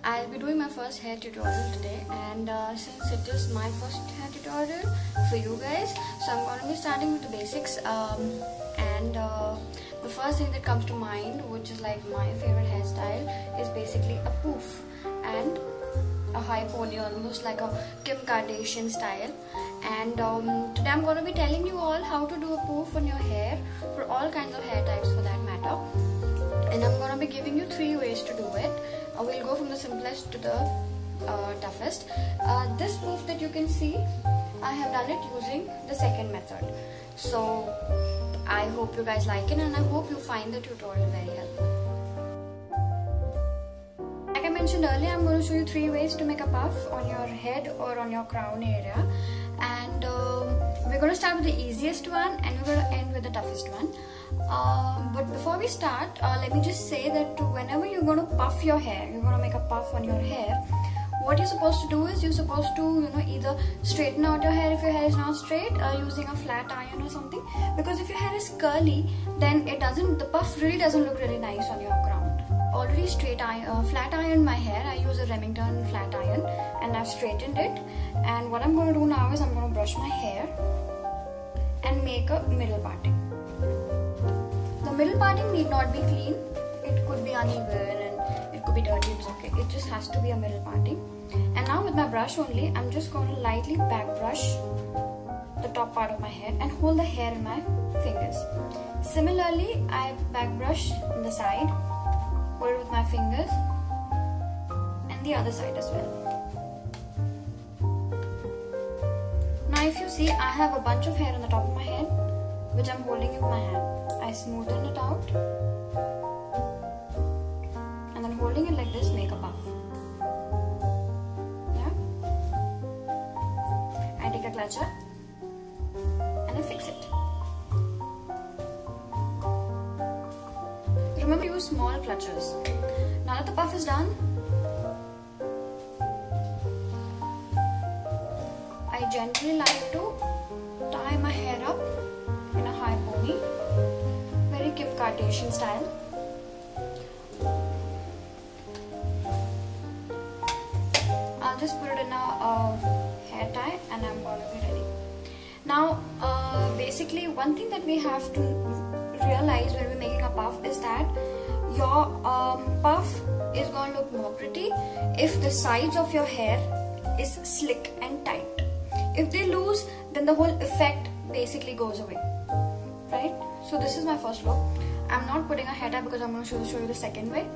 I'll be doing my first hair tutorial today, and since it is my first hair tutorial for you guys, so I'm going to be starting with the basics. The first thing that comes to mind, which is like my favorite hairstyle, is basically a poof and a high pony, almost like a Kim Kardashian style. And today I'm going to be telling you all how to do a poof on your hair for all kinds of hair types for that matter. And I'm going to be giving you 3 ways to do it. We'll go from the simplest to the toughest. This poof that you can see, I have done it using the second method. So I hope you guys like it, and I hope you find the tutorial very helpful. Like I mentioned earlier, I'm going to show you 3 ways to make a puff on your head or on your crown area. And we're going to start with the easiest one, and we're going to end with the toughest one. But before we start, let me just say that whenever you're going to puff your hair, you're going to make a puff on your hair, what you're supposed to do is you're supposed to, either straighten out your hair if your hair is not straight, using a flat iron or something. Because if your hair is curly, then the puff really doesn't look really nice on your crown. Already flat ironed my hair. I use a Remington flat iron, and I've straightened it. And what I'm going to do now is I'm going to brush my hair and make a middle parting. The middle parting need not be clean. It could be uneven and it could be dirty. It's okay. It just has to be a middle parting. And now with my brush only, I'm just going to lightly back brush the top part of my head and hold the hair in my fingers. Similarly, I back brush on the side, hold it with my fingers, and the other side as well. Now if you see, I have a bunch of hair on the top of my head, which I'm holding with my hand. I smoothen it out, and then holding it like this, make a puff. Yeah? I take a clutcher and I fix it. Remember to use small clutches. Now that the puff is done, I gently like to tie my hair up in a high pony, very Kim Kardashian style. I'll just put it in a hair tie and I'm going to be ready. Now, basically one thing that we have to realize when we're making a puff is that your puff is going to look more pretty if the sides of your hair is slick and tight. If they loose, then the whole effect basically goes away, right? So this is my first look. I'm not putting a hair tie because I'm going to show you the second way,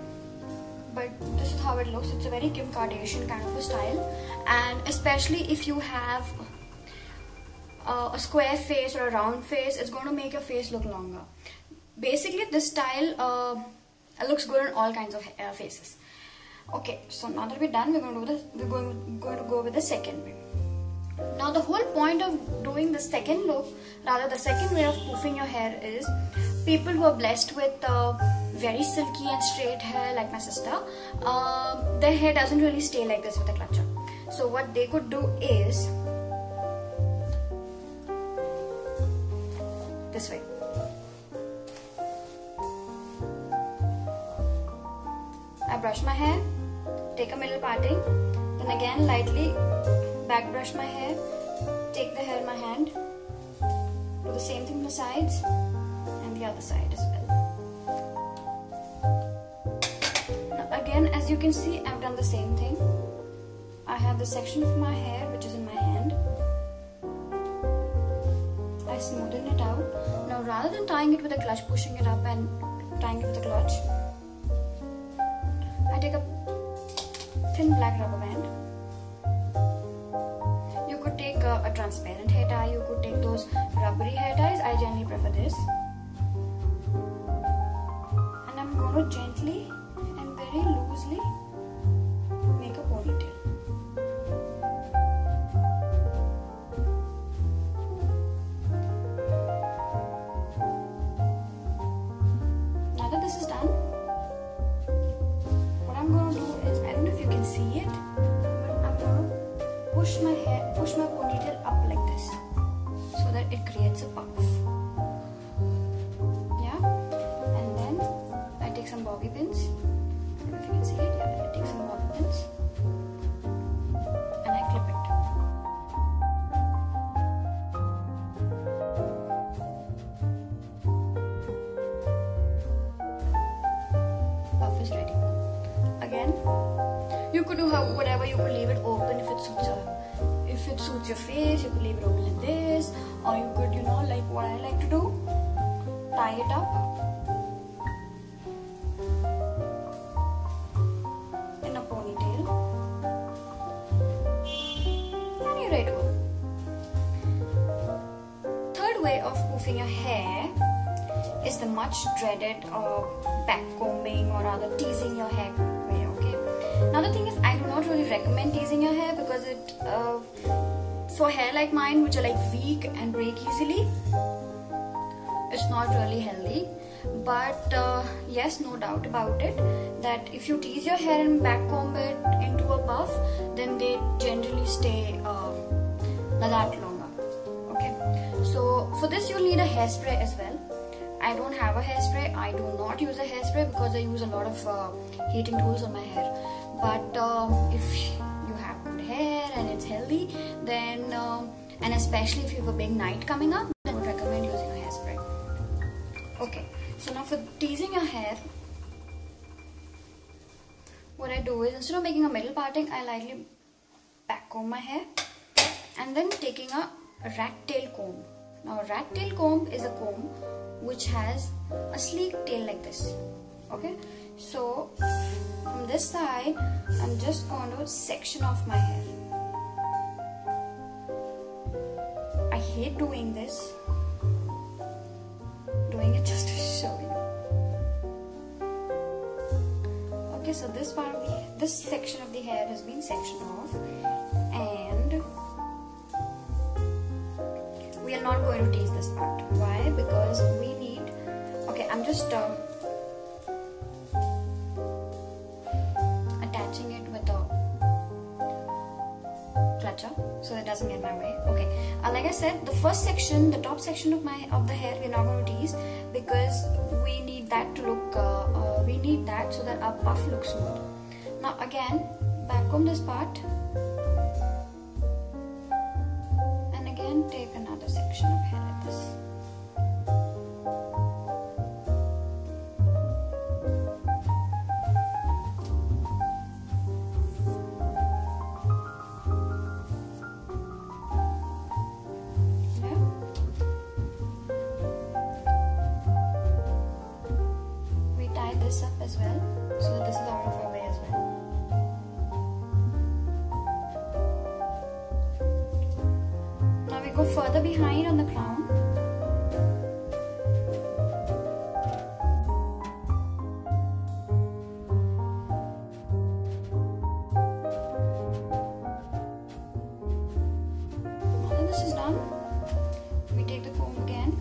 but this is how it looks. It's a very Kim Kardashian kind of a style, and especially if you have a square face or a round face, it's going to make your face look longer. Basically, this style looks good on all kinds of faces. Okay, so now that we're done, we're going to go with the second way. Now the whole point of doing the second look, rather the second way of poofing your hair, is people who are blessed with very silky and straight hair like my sister, their hair doesn't really stay like this with a clutcher. So what they could do is this way. I brush my hair, take a middle parting, then again lightly back brush my hair, take the hair in my hand, do the same thing on the sides and the other side as well. Now again, as you can see, I've done the same thing. I have the section of my hair which is in my hand. I smoothen it out. Now rather than tying it with a clutch, pushing it up and tying it with a clutch, I take a thin black rubber band. You could take a transparent hair tie, you could take those rubbery hair ties. I generally prefer this. And I'm going to gently and very loosely make a ponytail. Now that this is done, what I'm going to do is, I don't know if you can see it, but I'm going to push my ponytail up like this so that it creates a puff. Yeah, and then I take some bobby pins could do whatever. You could leave it open if it suits your face. You could leave it open like this, or you could, like what I like to do, tie it up in a ponytail, and you're ready to go. Third way of poofing your hair is the much dreaded back combing, or rather teasing your hair way. Okay. Now the thing is, I do not really recommend teasing your hair because it, for hair like mine, which are like weak and break easily, it's not really healthy. But yes, no doubt about it, that if you tease your hair and back comb it into a puff, then they generally stay a lot longer. Okay. So for this you'll need a hairspray as well. I don't have a hairspray. I do not use a hairspray because I use a lot of heating tools on my hair. But if you have good hair and it's healthy, then and especially if you have a big night coming up, I would recommend using a hairspray. Okay, so now for teasing your hair, what I do is, instead of making a middle parting, I lightly back comb my hair and then taking a rat tail comb. Now a rat tail comb is a comb which has a sleek tail like this. Okay, so from this side I'm just going to section off my hair. I hate doing this, doing it just to show you. Okay, so this part of this section of the hair has been sectioned off, and we are not going to tease this part. Why? Because we need, okay, I'm just attaching it with a clutcher so that it doesn't get in my way. Okay, like I said, the first section, the top section of the hair, we're not going to tease because we need that to look, we need that so that our puff looks smooth. Now again, back comb this part, and again take another section of hair like this. This up as well, so that this is out of our way as well. Now we go further behind on the crown. Now that this is done, we take the comb again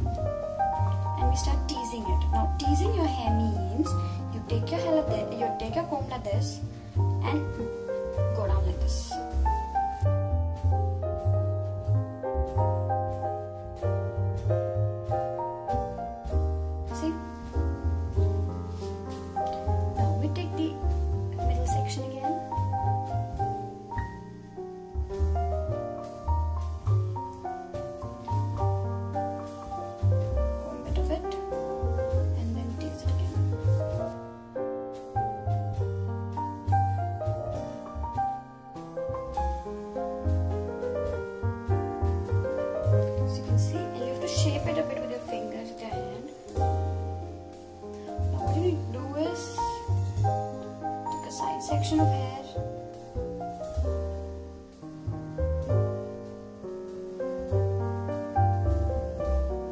and we start teasing it. Now teasing your hair means you take your hair like this, you take your comb like this and go down like this. See? Now we take the middle section again. Comb a bit of it. Shape it a bit with your fingers, with your hand. Now what you need to do is take a side section of hair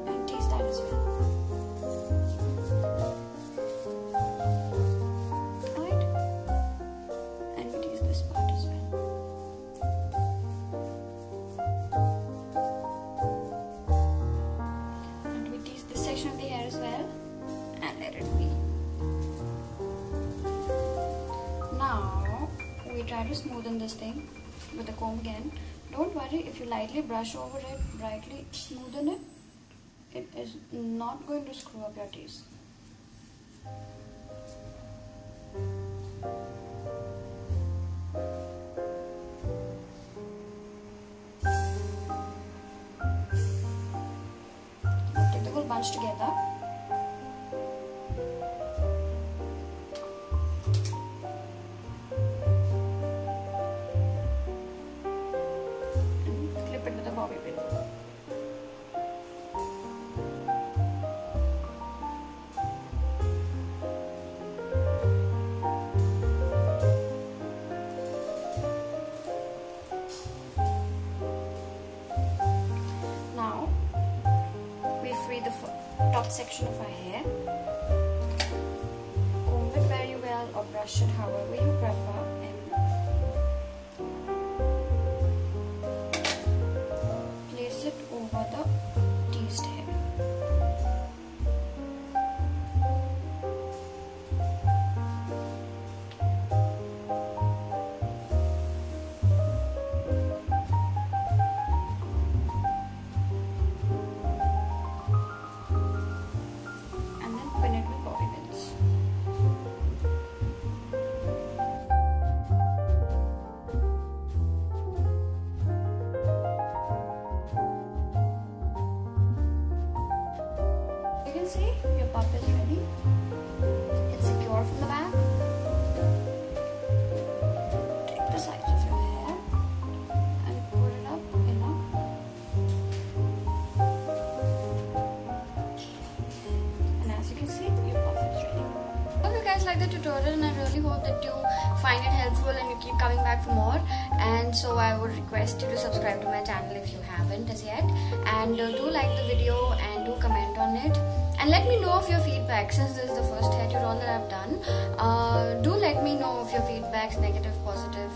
and tease that as well. Right? And we tease this part as well. Section of the hair as well, and let it be. Now we try to smoothen this thing with the comb again. Don't worry if you lightly brush over it, brightly smoothen it, it is not going to screw up your teeth. Bunch together. top section of our hair. Comb it very well or brush it however you prefer, and place it over the teased hair. See, your puff is ready. It's secure from the back. Take the sides of your hair and put it up in a. And as you can see, your puff is ready. Hope you guys like the tutorial, and I really hope that you find it helpful and you keep coming back for more. And so I would request you to subscribe to my channel if you haven't as yet, and do like the video and do comment on it. And let me know of your feedback, since this is the first hair tutorial that I've done. Do let me know of your feedbacks, negative, positive.